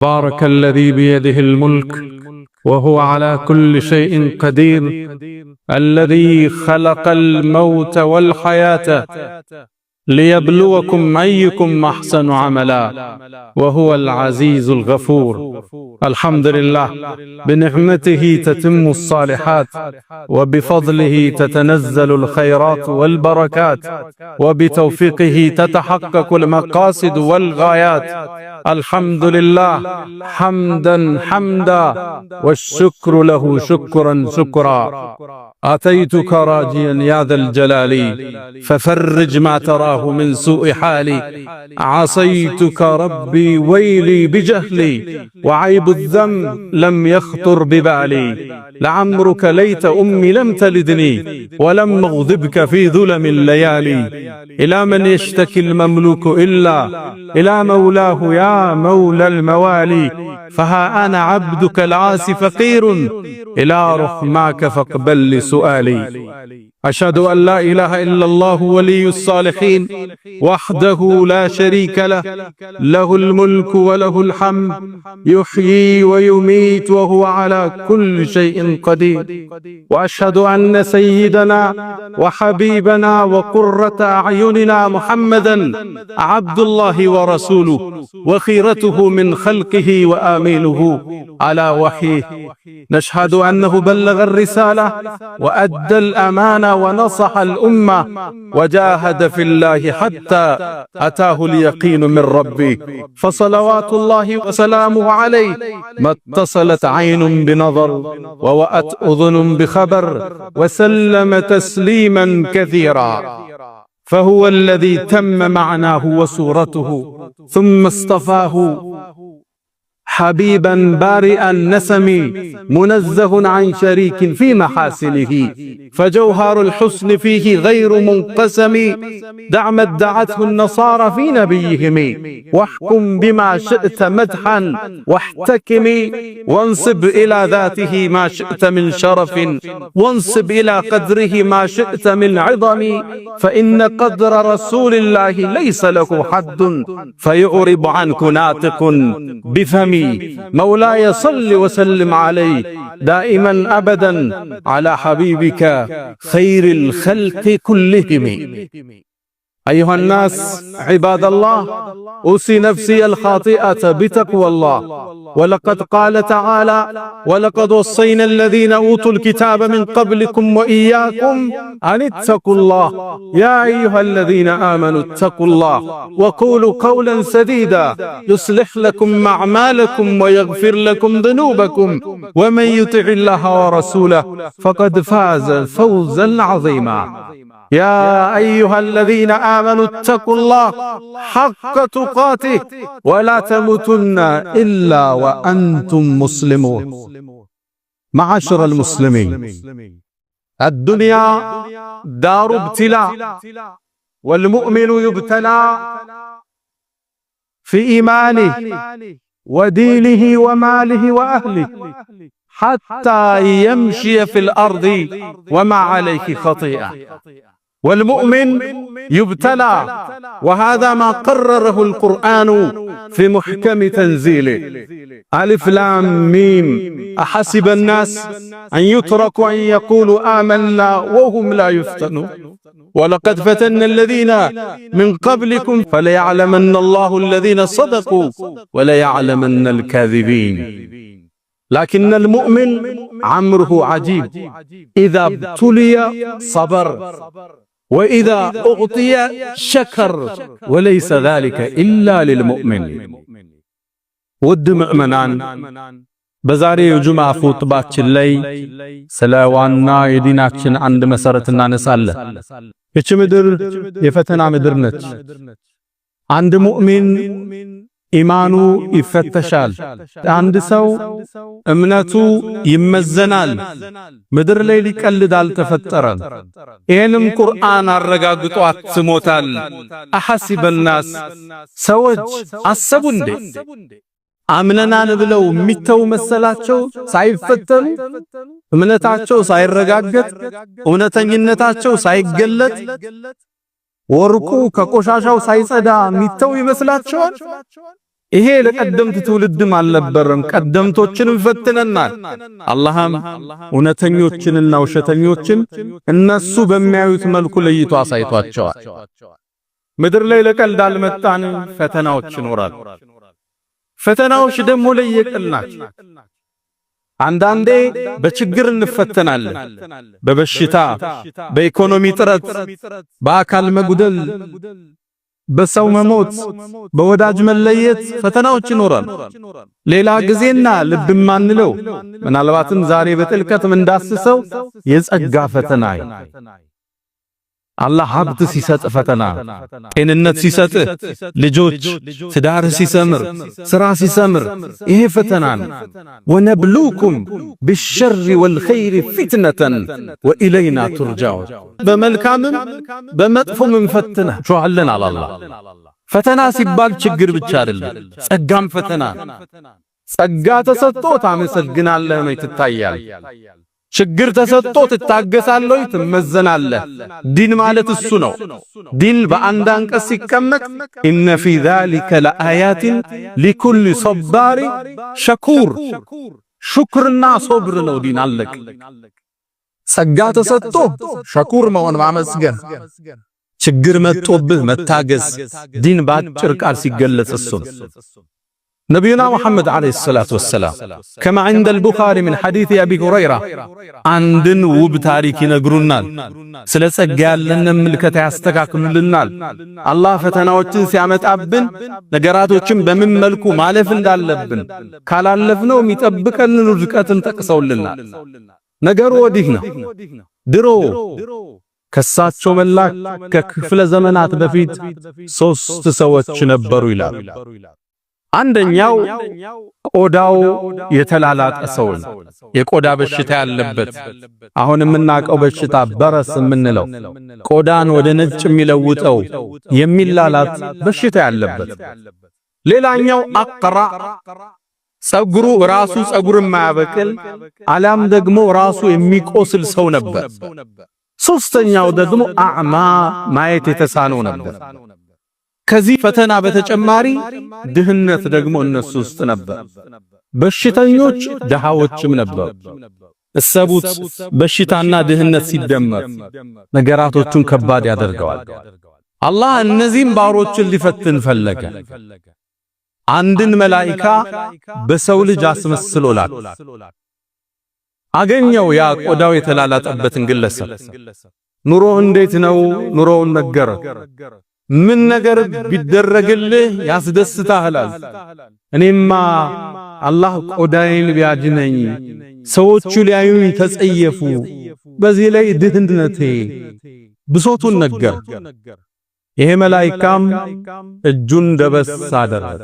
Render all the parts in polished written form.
بارك الذي بيده الملك وهو على كل شيء قدير، الذي خلق الموت والحياة ليبلوكم أيكم أحسن عملا، وهو العزيز الغفور. الحمد لله، بنعمته تتم الصالحات، وبفضله تتنزل الخيرات والبركات، وبتوفيقه تتحقق المقاصد والغايات. الحمد لله حمدا حمدا، والشكر له شكرا شكرا. أتيتك راجيا يا ذا الجلال، ففرج ما تراه من سوء حالي. عصيتك ربي ويلي بجهلي، وعيب الذنب لم يخطر ببالي. لعمرك ليت أمي لم تلدني، ولم أغضبك في ظلم الليالي. إلى من يشتكي المملوك إلا إلى مولاه يا مولى الموالي. فها أنا عبدك العاصي فقير إلى رحماك فاقبل لسؤالي. أشهد أن لا إله إلا الله ولي الصالحين وحده لا شريك له، له الملك وله الحمد، يحيي ويميت وهو على كل شيء قدير. وأشهد أن سيدنا وحبيبنا وقرة أعيننا محمدا عبد الله ورسوله، وخيرته من خلقه وآمينه على وحيه. نشهد أنه بلغ الرسالة وأدى الأمانة ونصح الأمة، وجاهد في الله حتى أتاه اليقين من ربه. فصلوات الله وسلامه عليه ما اتصلت عين بنظر ووأت أذن بخبر، وسلم تسليما كثيرا. فهو الذي تم معناه وصورته، ثم اصطفاه حبيبا بارئا النسم، منزه عن شريك في محاسنه، فجوهر الحسن فيه غير منقسم. دع ما ادعته النصارى في نبيهم، واحكم بما شئت مدحا واحتكم. وانصب إلى ذاته ما شئت من شرف، وانصب إلى قدره ما شئت من عظم. فإن قدر رسول الله ليس له حد، فيعرب عنك ناطق بفمي. مولاي صل وسلم عليه دائما أبدا على حبيبك خير الخلق كلهم. أيها الناس عباد الله، أوصي نفسي الخاطئة بتقوى الله. ولقد قال تعالى: ولقد وصينا الذين أوتوا الكتاب من قبلكم وإياكم أن اتقوا الله يا أيها الذين آمنوا اتقوا الله وقولوا قولا سديدا يصلح لكم أعمالكم ويغفر لكم ذنوبكم، ومن يطع الله ورسوله فقد فاز فوزا عظيما. يا أيها الذين آمنوا اتقوا الله حق تقاته ولا تموتن إلا وأنتم مسلمون. معاشر المسلمين، الدنيا دار ابتلاء، والمؤمن يبتلى في إيمانه ودينه وماله وأهله حتى يمشي في الأرض وما عليه خطيئة. والمؤمن يبتلى، وهذا ما قرره القرآن في محكم تنزيله. ألف لام ميم، أحسب الناس أن يتركوا أن يقولوا آمنا وهم لا يفتنون. ولقد فتنا الذين من قبلكم فليعلمن الله الذين صدقوا وليعلمن الكاذبين. لكن المؤمن عمره عجيب، إذا ابتلي صبر، وإذا أعطي شكر، وليس ذلك إلا للمؤمن. ود مؤمنان በዛሬው ጁምዓ ኹጥባችን ላይ ስለ ዋና የዲናችን አንድ መሰረት እናነሳለን። እቺ ምድር የፈተና ምድር ነች። አንድ ሙእሚን ኢማኑ ይፈተሻል። አንድ ሰው እምነቱ ይመዘናል። ምድር ላይ ሊቀልድ አልተፈጠረም። ይሄንም ቁርአን አረጋግጦ አትሞታል። አሐሲበ الناس ሰዎች አሰቡ እንዴ አምነናን ብለው የሚተው መሰላቸው? ሳይፈተኑ እምነታቸው ሳይረጋገጥ እውነተኝነታቸው ሳይገለጥ ወርቁ ከቆሻሻው ሳይጸዳ የሚተው ይመስላቸዋል? ይሄ ለቀደምት ትውልድም አልነበረም። ቀደምቶችንም ፈትነናል። አላህም እውነተኞችንና ውሸተኞችን እነሱ በሚያዩት መልኩ ለይቶ አሳይቷቸዋል። ምድር ላይ ለቀልድ አልመጣንም። ፈተናዎች ይኖራሉ። ፈተናዎች ደግሞ ለየቅል ናቸው። አንዳንዴ በችግር እንፈተናለን። በበሽታ፣ በኢኮኖሚ ጥረት፣ በአካል መጉደል፣ በሰው መሞት፣ በወዳጅ መለየት ፈተናዎች ይኖራሉ። ሌላ ጊዜና ልብ ማንለው ምናልባትም ዛሬ በጥልቀት እንዳስሰው የጸጋ ፈተና አላህ ሀብት ሲሰጥ ፈተና፣ ጤንነት ሲሰጥ፣ ልጆች ትዳር ሲሰምር፣ ስራ ሲሰምር ይሄ ፈተና ነው። ወነብሉኩም ቢሸሪ ወልኸይሪ ፊትነተን ወኢለይና ቱርጃዑን። በመልካምም በመጥፎም እንፈትናችኋለን አለ አላህ። ፈተና ሲባል ችግር ብቻ አይደለም፣ ጸጋም ፈተና። ጸጋ ተሰጥቶት አመሰግናለህ ነው ትታያል። ችግር ተሰጥቶ ትታገሳለህ፣ ትመዘናለህ። ዲን ማለት እሱ ነው። ዲን በአንድ አንቀጽ ሲቀመጥ ኢነ ፊ ዛሊከ ለአያቲን ሊኩሊ ሶባሪ ሸኩር፣ ሹክርና ሶብር ነው ዲን። አለቅ ጸጋ ተሰጥቶ ሸኩር መሆን ማመስገን፣ ችግር መጥቶብህ መታገስ። ዲን በአጭር ቃል ሲገለጽ እሱ ነው። ነቢዩና ሙሐመድ ዓለይሂ ሰላቱ ወሰላም ከማ ዐንደ አልቡኻሪ ምን ሐዲስ አቢ ሁረይራ አንድን ውብ ታሪክ ይነግሩናል። ስለ ጸጋ ያለን ምልከታ ያስተካክሉልናል። አላህ ፈተናዎችን ሲያመጣብን ነገራቶችን በምን መልኩ ማለፍ እንዳለብን ካላለፍነው የሚጠብቀንን ውድቀትን ጠቅሰውልናል። ነገሩ ወዲህ ነው። ድሮ ከሳቸው መላክ ከክፍለ ዘመናት በፊት 3 ሰዎች ነበሩ ይላል። አንደኛው ቆዳው የተላላጠ ሰው ነው፣ የቆዳ በሽታ ያለበት። አሁን የምናውቀው በሽታ በረስ የምንለው ቆዳን ወደ ነጭ የሚለውጠው የሚላላጥ በሽታ ያለበት። ሌላኛው አቅራ፣ ጸጉሩ ራሱ ጸጉር የማያበቅል አላም ደግሞ ራሱ የሚቆስል ሰው ነበር። ሶስተኛው ደግሞ አዕማ፣ ማየት የተሳነው ነበር። ከዚህ ፈተና በተጨማሪ ድህነት ደግሞ እነሱ ውስጥ ነበር። በሽተኞች ደሃዎችም ነበሩ። እሰቡት፣ በሽታና ድህነት ሲደመር ነገራቶቹን ከባድ ያደርገዋል። አላህ እነዚህም ባሮችን ሊፈትን ፈለገ። አንድን መላኢካ በሰው ልጅ አስመስሎ ላከ። አገኘው ያ ቆዳው የተላላጠበትን ግለሰብ። ኑሮ እንዴት ነው? ኑሮውን ነገረ። ምን ነገር ቢደረግልህ ያስደስታል? እኔማ አላህ ቆዳዬን ቢያድነኝ ሰዎቹ ሊያዩኝ ተጸየፉ፣ በዚህ ላይ ድህነቴ ብሶቱን ነገር። ይሄ መላኢካም እጁን ደበስ አደረገ።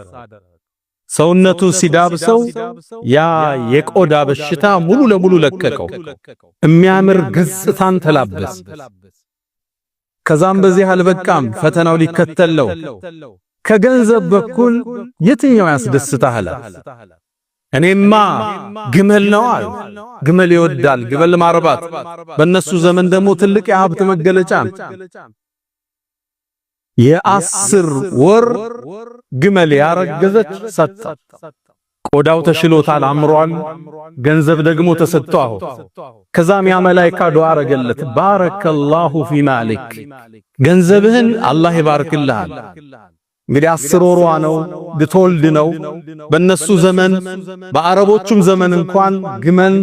ሰውነቱ ሲዳብሰው ያ የቆዳ በሽታ ሙሉ ለሙሉ ለቀቀው። የሚያምር ገጽታን ተላበሰ። ከዛም በዚህ አልበቃም፣ ፈተናው ሊከተለው። ከገንዘብ በኩል የትኛው ያስደስታል? እኔማ ግመል ነው አለ። ግመል ይወዳል፣ ግመል ማርባት በእነሱ ዘመን ደግሞ ትልቅ የሀብት መገለጫ። የ10 ወር ግመል ያረገዘች ሰጣ። ቆዳው ተሽሎታል፣ አምሯል። ገንዘብ ደግሞ ተሰጥቷው። ከዛም ያ መላእክት ዱዓ አረገለት፣ ባረከላሁ ፊ ማሊክ፣ ገንዘብህን አላህ ይባርክልሃል። እንግዲህ 10 ወሯ ነው፣ ልትወልድ ነው። በእነሱ ዘመን በአረቦቹም ዘመን እንኳን ግመል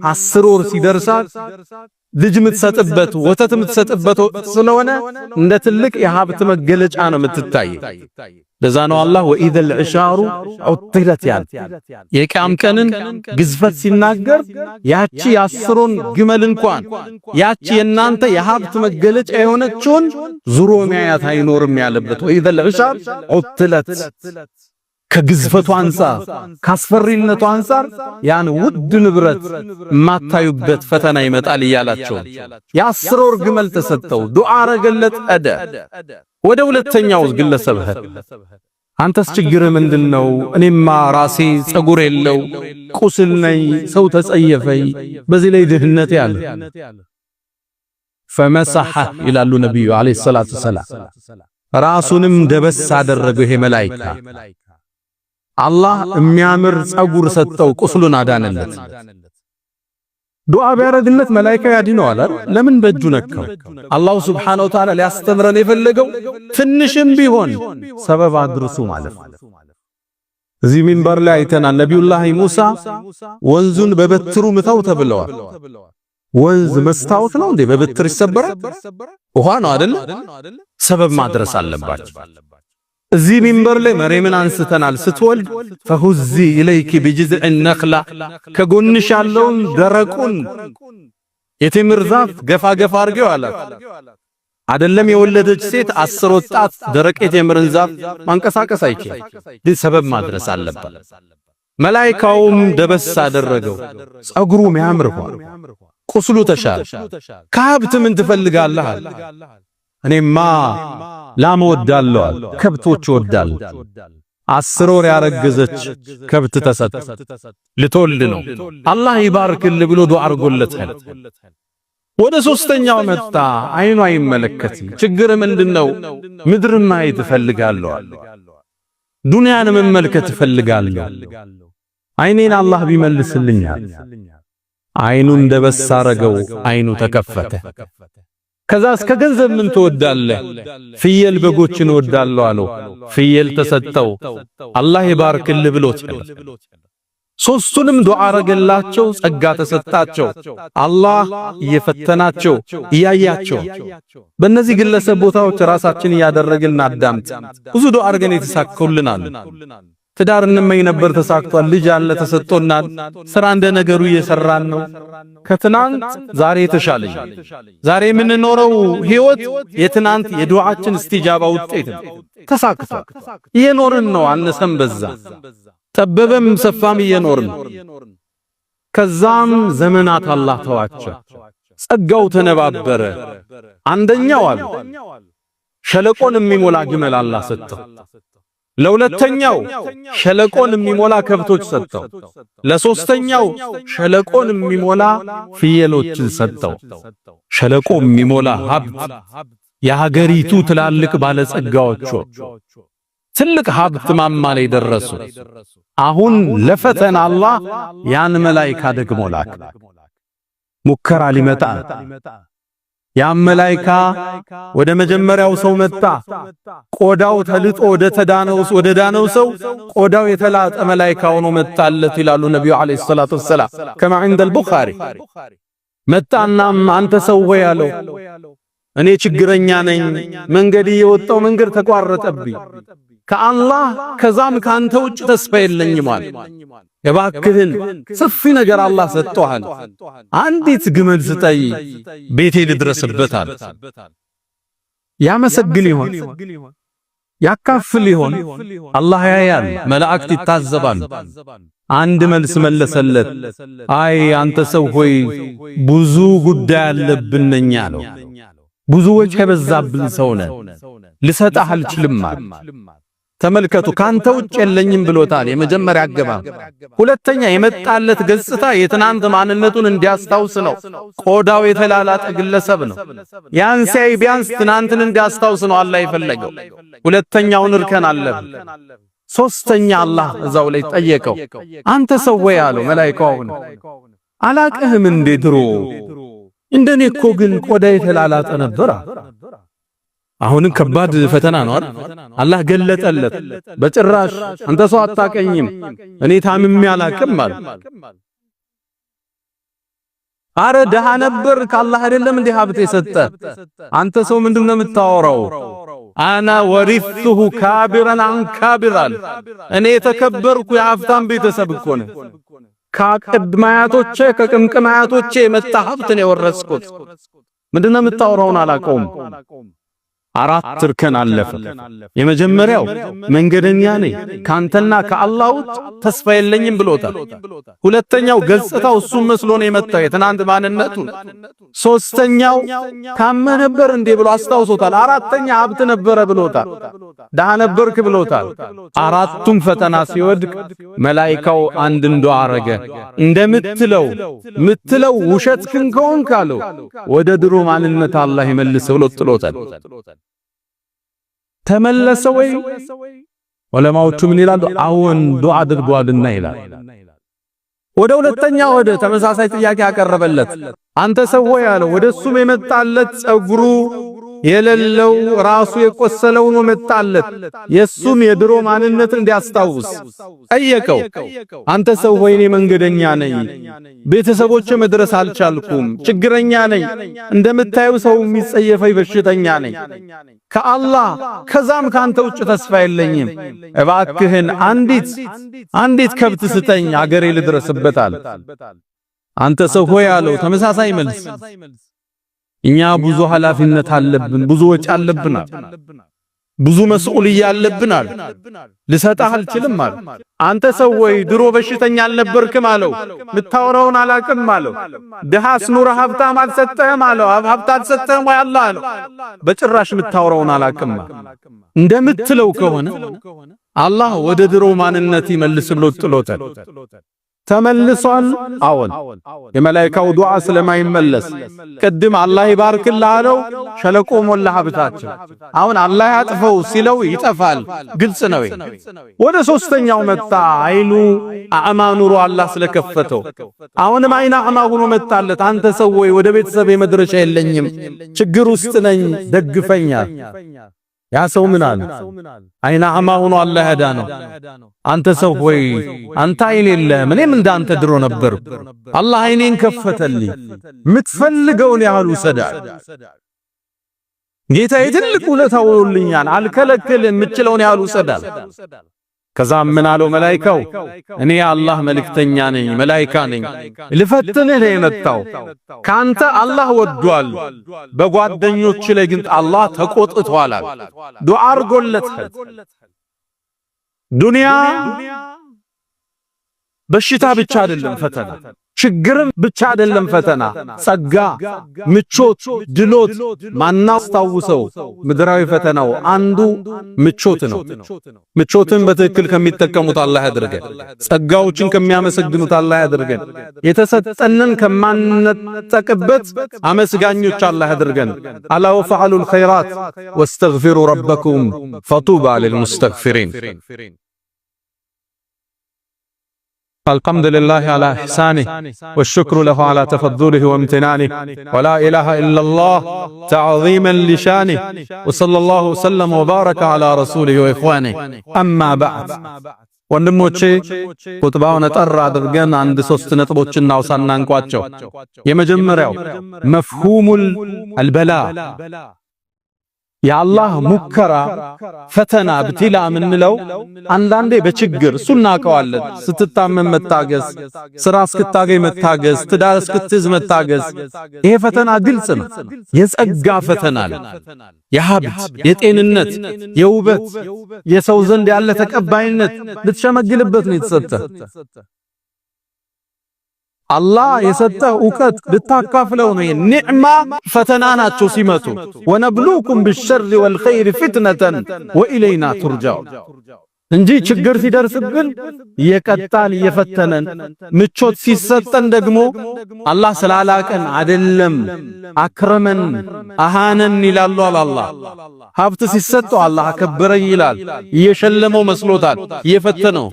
10 ወር ሲደርሳት ልጅ የምትሰጥበት ወተት የምትሰጥበት ስለሆነ እንደ ትልቅ የሀብት መገለጫ ነው የምትታይ። ለዛ ነው አላህ ወኢዘል ዒሻሩ ዑጥለት ያለ የቂያም ቀንን ግዝፈት ሲናገር ያቺ የ10ሩን ግመል እንኳን ያቺ የናንተ የሀብት መገለጫ የሆነችውን ዙሮ ሚያያት አይኖርም ያለበት። ወኢዘል ዒሻር ዑጥለት ከግዝፈቱ አንፃር ካስፈሪነቱ አንፃር ያን ውድ ንብረት ማታዩበት ፈተና ይመጣል እያላቸው የ10 ወር ግመል ተሰጠው። ዱዓ አረገለት አደ ወደ ሁለተኛው ግለሰብ አንተስ ችግር ምንድነው? እኔማ ራሴ ጸጉር የለው ቁስል ነኝ፣ ሰው ተጸየፈኝ፣ በዚህ ላይ ድህነት ያለ ፈመሰሐ ይላሉ ነብዩ አለይሂ ሰላቱ ሰላም። ራሱንም ደበስ አደረገው ይሄ መላእክት። አላህ የሚያምር ጸጉር ሰጠው ቁስሉን አዳነለት ዱዓ ቢያረግለት መላእክት ያድነዋል ለምን በእጁ ነካው አላህ Subhanahu Wa Ta'ala ሊያስተምረን የፈለገው ትንሽም ቢሆን ሰበብ አድርሱ ማለት እዚህ ሚንበር ላይ አይተናል ነብዩላህ ሙሳ ወንዙን በበትሩ ምታው ተብለዋል ወንዝ መስታወት ነው እንዴ በበትር ይሰበራል ውሃ ነው አይደል ሰበብ ማድረስ አለባችሁ እዚህ ሚንበር ላይ መሬምን አንስተናል ስትወልድ ፈሁዚ ኢለይኪ ቢጅዝዕ النخላ ከጎንሽ ያለውን ደረቁን የቴምር ዛፍ ገፋ ገፋ አርገው አላት አይደለም የወለደች ሴት 10 ወጣት ደረቅ የቴምርን ዛፍ ማንቀሳቀስ አይችልም ዲ ሰበብ ማድረስ አለበት መላእክቱም ደበስ አደረገው ጸጉሩ የሚያምር ሆነ ቁስሉ ተሻለ ከሀብት ምን ትፈልጋለህ እኔማ ላም ወዳለሁ ከብቶች ወዳል 10 ወር ያረገዘች ከብት ተሰጠ ልትወልድ ነው አላህ ይባርክል ብሎ ዱዓ አርጎለታል ወደ ሶስተኛው መጣ አይኑ አይመለከትም ችግር ምንድነው ምድርን ማየት እፈልጋለሁ ዱንያን መመልከት እፈልጋለሁ አይኔን አላህ ቢመልስልኛል አይኑን ደበስ አረገው አይኑ ተከፈተ ከዛ እስከ ገንዘብ ምን ትወዳለህ ፍየል በጎችን ወዳለሁ አለው ፍየል ተሰጠው አላህ ይባርክል ብሎት ሶስቱንም ዱዓ አረገላቸው ጸጋ ተሰጣቸው አላህ እየፈተናቸው እያያቸው በእነዚህ ግለሰብ ቦታዎች ራሳችን ያደረግልን አዳምጥ ብዙ ዱዓ አርገን የተሳካውልናል ትዳር እንመኝ ነበር ተሳክቷል ልጅ አለ ተሰጥቶናል ስራ እንደ ነገሩ እየሰራን ነው ከትናንት ዛሬ ተሻለኝ ዛሬ ምን ኖረው ህይወት የትናንት የዱዓችን እስቲጃባ ውጤት ተሳክቷል እየኖርን ነው አነሰም በዛ ጠበበም ሰፋም እየኖርን ከዛም ዘመናት አላህ ተዋቸው ጸጋው ተነባበረ አንደኛው አለ ሸለቆን የሚሞላ ግመል አላህ ሰጠው ለሁለተኛው ሸለቆን የሚሞላ ከብቶች ሰጠው ለሶስተኛው ሸለቆን የሚሞላ ፍየሎችን ሰጠው ሸለቆ የሚሞላ ሀብት የሀገሪቱ ትላልቅ ባለጸጋዎች ትልቅ ሀብት ማማ ላይ ደረሱ አሁን ለፈተና አላህ ያን መላእክት ደግሞ ላከ ሙከራ ሊመጣ ያ መላእክት ወደ መጀመሪያው ሰው መጣ ቆዳው ተልጦ ወደ ዳነው ሰው ቆዳው የተላጠ መላእክት ሆኖ መጣለት ይላሉ ነብዩ አለይሂ ሰላቱ ወሰለም ከማ عند البخاري መጣናም አንተ ሰው ሆይ ያለው እኔ ችግረኛ ነኝ መንገድ የወጣው መንገድ ተቋረጠብኝ ከአላህ ከዛም ካንተ ውጭ ተስፋ የለኝም ማለት የባክህን ሰፊ ነገር አላህ ሰጥቷል አንዲት ግመል ስጠይ ቤቴ ልድረስበታል ያመሰግን ይሆን ያካፍል ይሆን አላህ ያያል መላእክት ይታዘባሉ አንድ መልስ መለሰለት አይ አንተ ሰው ሆይ ብዙ ጉዳይ አለብንኛ ነው ብዙ ወጭ ከበዛብን ሰው ነህ ልሰጣህ አልችልም ተመልከቱ ካንተ ውጭ የለኝም ብሎታል የመጀመሪያ አገባ ሁለተኛ የመጣለት ገጽታ የትናንት ማንነቱን እንዲያስታውስ ነው ቆዳው የተላላጠ ግለሰብ ነው ያን ሳይ ቢያንስ ትናንትን እንዲያስታውስ ነው አላህ የፈለገው ሁለተኛውን እርከን አለፈ ሶስተኛ አላህ እዛው ላይ ጠየቀው አንተ ሰው ወይ አለው መላእክቱን አላቀህም እንዴ ድሮ እንደኔ እኮ ግን ቆዳ የተላላጠ ነበር አሁንም ከባድ ፈተና ነው አይደል አላህ ገለጠለት በጭራሽ አንተ ሰው አታቀኝም እኔ ታምሜ አላቅም ማለት አረ ደሃ ነበር ከአላህ አይደለም እንዴ ሀብት የሰጠ አንተ ሰው ምንድነው የምታወራው አና ወሪثሁ ካቢራን አን ካቢራን እኔ የተከበርኩ የሀብታም ቤተሰብ እኮ ነኝ ከቅድማያቶቼ ከቅምቅማያቶቼ የመጣ ሀብት ነው የወረስኩት ምንድነው የምታወራውን አላቀውም አራት እርከን አለፈ የመጀመሪያው መንገደኛ ነኝ ካንተና ከአላህ ውጭ ተስፋ የለኝም ብሎታል ሁለተኛው ገጽታው እሱም መስሎ ነው የመጣው የትናንት ማንነቱን ሶስተኛው ታመ ነበር እንዴ ብሎ አስታውሶታል አራተኛ ሀብት ነበረ ብሎታል ደሃ ነበርክ ብሎታል አራቱም ፈተና ሲወድቅ መላእክቱ አንድ ዱዓ አረገ እንደምትለው ውሸት ከሆንክ ካለው ወደ ድሮ ማንነት አላህ ይመልስ ብሎ ጥሎታል ተመለሰ ወይ ዑለማዎቹ ምን ይላሉ? አሁን ዱዓ አድርጓልና ይላል። ወደ ሁለተኛ ወደ ተመሳሳይ ጥያቄ ያቀረበለት አንተ ሰው ሆይ አለው። ወደሱም የመጣለት ጸጉሩ የሌለው ራሱ የቆሰለው ነው መጣለት። የሱም የድሮ ማንነት እንዲያስታውስ ጠየቀው። አንተ ሰው ሆይ እኔ መንገደኛ ነኝ፣ ቤተሰቦቼ መድረስ አልቻልኩም፣ ችግረኛ ነኝ፣ እንደምታየው ሰው የሚጸየፈኝ በሽተኛ ነኝ፣ ከአላህ ከዛም ካንተ ውጭ ተስፋ የለኝም፣ እባክህን አንዲት ከብት ስጠኝ አገሬ ልድረስበታል። አንተ ሰው ሆይ አለው ተመሳሳይ መልስ። እኛ ብዙ ኃላፊነት አለብን፣ ብዙ ወጪ አለብናል፣ ብዙ መስኡልያ አለብናል፣ ልሰጣህ አልችልም አለ። አንተ ሰው ወይ ድሮ በሽተኛ አልነበርክም አለው። ምታወራውን አላቅም አለው። ድሃስ ኑረህ ሀብታም አልሰጠህም አለው። ሀብት አልሰጠህም ወይ አላህ አለው። በጭራሽ ምታወራውን አላቅም እንደምትለው ከሆነ አላህ ወደ ድሮ ማንነት ይመልስ ብሎ ጥሎታል። ተመልሷል። አዎን የመላእክቱ ዱዓ ስለማይመለስ ቅድም አላህ ይባርክልህ አለው፣ ሸለቆ ሞላ ሀብታቸው። አሁን አላህ ያጥፈው ሲለው ይጠፋል። ግልጽ ነው። ወደ ሶስተኛው መጣ። አይኑ አዕማ ኑሮ አላህ ስለከፈተው አሁንም አይና አዕማ ሆኖ መጣለት። አንተ ሰው ወይ ወደ ቤተሰብ መድረሻ የለኝም፣ ችግር ውስጥ ነኝ፣ ደግፈኛል። ያ ሰው ምን አለ? አይና አዕማ ሆኖ አላህ ያዳነው። አንተ ሰው ሆይ አንተ አይን የለህም፣ እኔም እንዳንተ ድሮ ነበር፣ አላህ አይኔን ከፈተልኝ፣ ምትፈልገውን ያህል ውሰዳል። ጌታዬ ትልቅ ውለታ ውሎልኛል፣ አልከለክልም፣ የምችለውን ያህል ውሰዳል። ከዛም ምን አለው መላእክው? እኔ የአላህ መልእክተኛ ነኝ፣ መላእክት ነኝ፣ ልፈትንህ ነው የመጣው። ካንተ አላህ ወዷል፣ በጓደኞች ላይ ግን አላህ ተቆጥቷል። ዱዓ አርጎለታል። ዱንያ በሽታ ብቻ አይደለም ፈተና፣ ችግርም ብቻ አይደለም ፈተና፣ ጸጋ፣ ምቾት፣ ድሎት ማናስታውሰው ምድራዊ ፈተናው አንዱ ምቾት ነው። ምቾትን በትክክል ከሚጠቀሙት አላህ ያድርገን። ጸጋዎችን ከሚያመሰግኑት አላህ ያድርገን። የተሰጠንን ከማንጠቅበት አመስጋኞች አላህ ያድርገን። አላ ወፈዐሉል ኸይራት ወስተግፊሩ ረበኩም ፈጡባ ሊልሙስተግፊሪን። الحمد لله على إحسانه والشكر له على تفضله وامتنانه ولا إله إلا الله تعظيما لشانه وصلى الله وسلم وبارك على رسوله وإخوانه أما بعد ወንድሞቼ ኹጥባውን አጠር አድርገን አንድ ሶስት ነጥቦችን እናውሳና እንቋጨው። የመጀመሪያው መፍሁሙል አልበላ የአላህ ሙከራ ፈተና ብትላ ምንለው አንዳንዴ በችግር ሱና ቀዋለት ስትታመም መታገስ፣ ስራ እስክታገኝ መታገስ፣ ትዳር እስክትይዝ መታገስ። ይሄ ፈተና ግልጽ ነው። የጸጋ ፈተና ነው። የሀብት፣ የጤንነት፣ የውበት፣ የሰው ዘንድ ያለ ተቀባይነት ልትሸመግልበት ነው የተሰጠ። አላህ የሰጠህ ዕውቀት ልታካፍለው ነው። ኒዕማ ፈተና ናቸው ሲመጡ። ወነብሉኩም ቢሸሪ ወልኸይሪ ፊትነተን ወኢለይና ቱርጃው እንጂ ችግር ሲደርስብን እየቀጣን እየፈተነን፣ ምቾት ሲሰጠን ደግሞ አላህ ስላላቀን አይደለም አክረመን አሃነን ይላሉ። አላህ ሀብት ሲሰጠው አላህ አከበረኝ ይላል። እየሸለመው መስሎታል፣ እየፈተነው።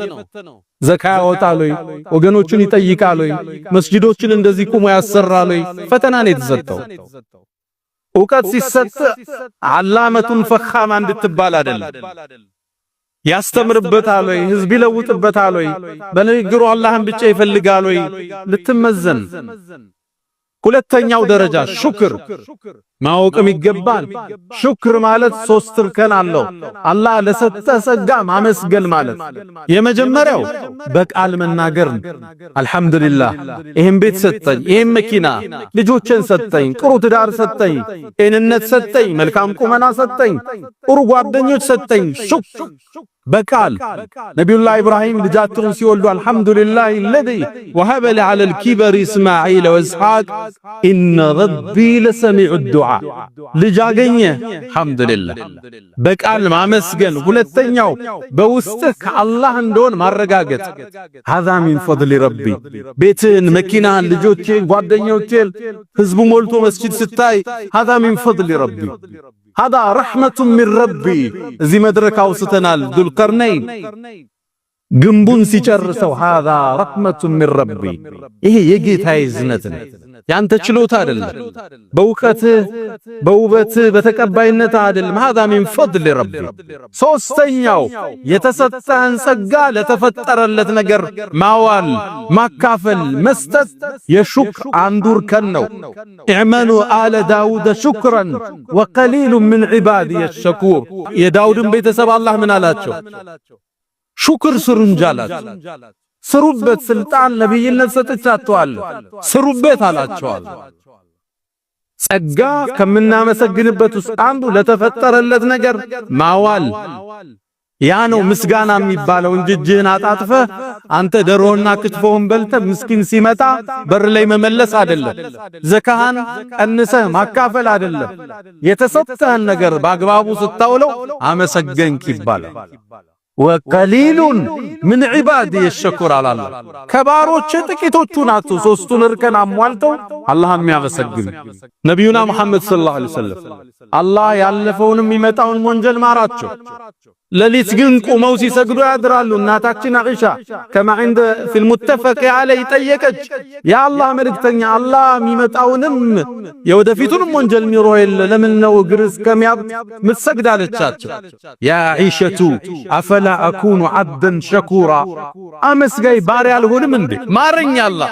ዘካ ያወጣል ወይ? ወገኖቹን ይጠይቃል ወይ? መስጂዶችን እንደዚህ ቁሞ ያሰራል ወይ? ፈተና ነው የተሰጠው። ዕውቀት ሲሰጥ ዓላመቱን ፈኻማ እንድትባል አይደለም። ያስተምርበታል ወይ? ህዝብ ይለውጥበታል ወይ? በንግግሩ አላህን ብቻ ይፈልጋል ወይ? ልትመዘን። ሁለተኛው ደረጃ ሹክር ማወቅም ይገባል። ሹክር ማለት ሶስት እርከን አለው። አላህ ለሰጠ ጸጋ ማመስገን ማለት የመጀመሪያው በቃል መናገር፣ አልሐምዱሊላህ ይሄን ቤት ሰጠኝ፣ ይሄን መኪና፣ ልጆችን ሰጠኝ፣ ጥሩ ትዳር ሰጠኝ፣ ጤንነት ሰጠኝ፣ መልካም ቁመና ሰጠኝ፣ ጥሩ ጓደኞች ሰጠኝ። ሹክር በቃል ነቢዩላህ ኢብራሂም ልጃቸውን ሲወልዱ አልሐምዱሊላህ الذي وهب لي على الكبر اسماعيل واسحاق ان ربي لسميع الدعاء ልጅ አገኘ አልሐምዱሊላህ። በቃል ማመስገን። ሁለተኛው በውስጥህ ከአላህ እንደሆነ ማረጋገጥ። هذا من فضل ربي ቤትህን፣ መኪናህን፣ ልጆችህን፣ ጓደኞችህን ህዝቡ ሞልቶ መስጂድ ስታይ هذا من فضل ربي هذا رحمة من ربي زي مدرك أوستنال ذو القرنين ግንቡን ሲጨርሰው هذا رحمة من ربي ይሄ የጌታዬ ዝነት ነው ያንተ ችሎታ አይደለም በእውቀት በውበት በተቀባይነት አይደለም هذا من فضل ربي ሶስተኛው የተሰጠህን ጸጋ ለተፈጠረለት ነገር ማዋል ማካፈል መስጠት የሹክር አንዱ እርከን ነው اعملوا آل داود شكرا وقليل من عبادي الشكور የዳውድን ቤተሰብ አላህ ምን አላቸው ሹክር ስሩ እንጃላት ስሩበት ስልጣን ነብይነት ሰጥቻቸዋል ስሩበት አላቸዋል ጸጋ ከምናመሰግንበት ውስጥ አንዱ ለተፈጠረለት ነገር ማዋል ያ ነው ምስጋና የሚባለው እንጂ እጅህን አጣጥፈህ አንተ ደሮና ክትፎውን በልተህ ምስኪን ሲመጣ በር ላይ መመለስ አይደለም ዘካህን ቀንሰህ ማካፈል አይደለም የተሰጠህን ነገር በአግባቡ ስታውለው አመሰገንክ ይባላል ወቀሊሉን ምን ዒባዲ የሽኩር አላለ ከባሮች ጥቂቶቹ ናቸው ሶስቱን እርከን አሟልተው አላህን የሚያመሰግኑ ነብዩና መሐመድ ሰለላሁ ዐለይሂ ወሰለም አላህ ያለፈውንም የሚመጣውን ወንጀል ማራቸው ለሊት ግን ቆመው ሲሰግዱ ያድራሉ እናታችን አኢሻ ከማ عند في المتفق عليه ጠየቀች ያ አላህ መልእክተኛ አላህ የሚመጣውንም የወደፊቱንም ወንጀል ሚሮ የለ ለምን ነው እግር እስከሚያብጥ ምትሰግዳለቻቸው ያ አኢሸቱ አፈላ አኩኑ عبدا شكورا አመስጋይ ባሪያ አልሆንም እንዴ ማረኛ አላህ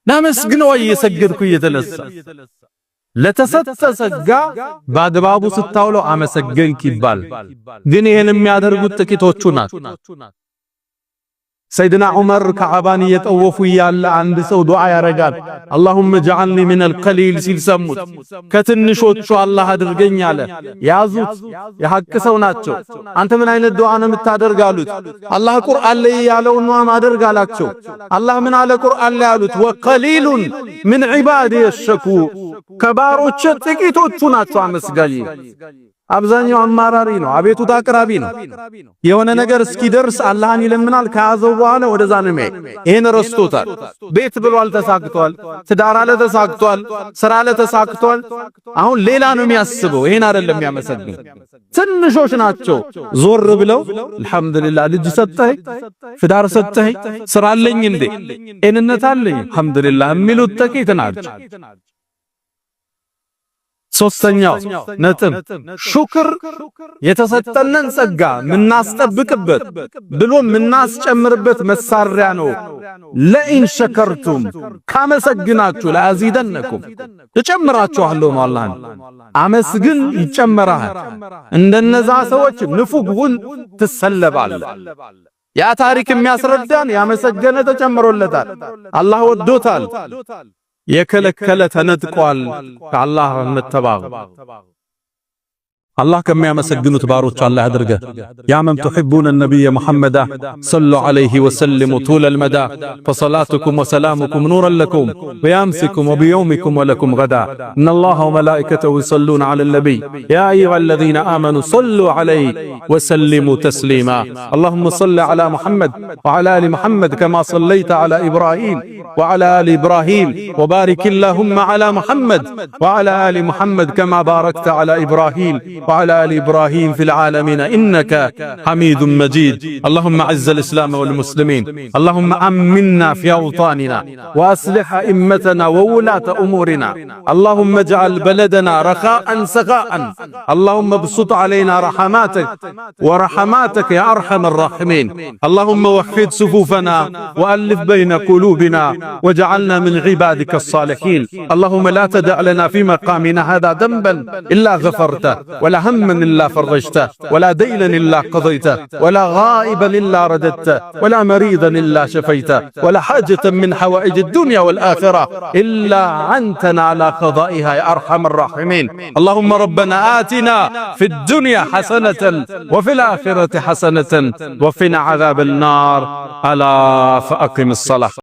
ለመስግነው እየሰገድኩ እየተነሳ ለተሰጠ ጸጋ በአግባቡ ስታውለው አመሰገንክ ይባል ግን ይሄን የሚያደርጉት ጥቂቶቹ ናቸው ሰይድና ዑመር ከዓባን እየጠወፉ ያለ አንድ ሰው ዱዓ ያረጋል اللهم اجعلني من القليل ሲል ሰሙት ከትንሾቹ አላህ አድርገኝ አለ ያዙት የሐቅ ሰው ናቸው አንተ ምን አይነት ዱዓ ነው የምታደርጋሉት አላህ ቁርአን ላይ ያለው ነው ማደርጋላቸው አላህ ምን አለ ቁርአን ላይ ያሉት ወቀሊሉን من عبادي الشكور ከባሮች ጥቂቶቹ ናቸው አመስጋኝ አብዛኛው አማራሪ ነው አቤቱታ አቅራቢ ነው የሆነ ነገር እስኪደርስ አላህን ይለምናል ከያዘው በኋላ ወደዛ ነው የሚሄድ ይሄን ረስቶታል ቤት ብሏል ተሳክቷል ትዳር አለ ተሳክቷል ስራ አለ ተሳክቷል አሁን ሌላ ነው የሚያስበው ይሄን አይደለም የሚያመሰግን ትንሾች ናቸው ዞር ብለው አልহামዱሊላህ ልጅ ሰጠኝ ትዳር ሰጠኝ ስራ አለኝ እንዴ እነነት አለኝ አልহামዱሊላህ የሚሉት ጥቂት ናቸው ሶስተኛው ነጥብ ሹክር የተሰጠነን ጸጋ ምናስጠብቅበት ብሎ ምናስጨምርበት መሳሪያ ነው ለኢን ሸከርቱም ካመሰግናችሁ ለአዚደነኩም እጨምራችኋለሁ ነው አላህ አመስግን ይጨመራል እንደነዛ ሰዎች ንፉግሁን ትሰለባል ያ ታሪክ የሚያስረዳን ያመሰገነ ተጨምሮለታል አላህ ወዶታል የከለከለ ተነጥቋል ከአላህ መተባበ الله كم يمسجنوا تبارك الله أدرجه يا من تحبون النبي محمد صلوا عليه وسلم طول المدى فصلاتكم وسلامكم نورا لكم بيامسكم وبيومكم ولكم غدا إن الله وملائكته يصلون على النبي يا أيها الذين آمنوا صلوا عليه وسلموا تسليما اللهم صل على محمد وعلى آل محمد كما صليت على إبراهيم وعلى آل إبراهيم وبارك اللهم على محمد وعلى آل محمد كما باركت على إبراهيم وعلى آل إبراهيم في العالمين إنك حميد مجيد اللهم أعز الإسلام والمسلمين اللهم أمنا في أوطاننا وأصلح أئمتنا وولاة أمورنا اللهم اجعل بلدنا رخاء سخاء اللهم ابسط علينا رحماتك يا أرحم الراحمين اللهم وحد صفوفنا وألف بين قلوبنا واجعلنا من عبادك الصالحين اللهم لا تدع لنا في مقامنا هذا ذنبا إلا غفرته ولا هما إلا فرجته ولا دينا إلا قضيته ولا غائبا إلا رددته ولا مريضا إلا شفيته ولا حاجة من حوائج الدنيا والآخرة إلا عنتنا على قضائها يا أرحم الراحمين اللهم ربنا آتنا في الدنيا حسنة وفي الآخرة حسنة وفينا عذاب النار ألا فأقم الصلاة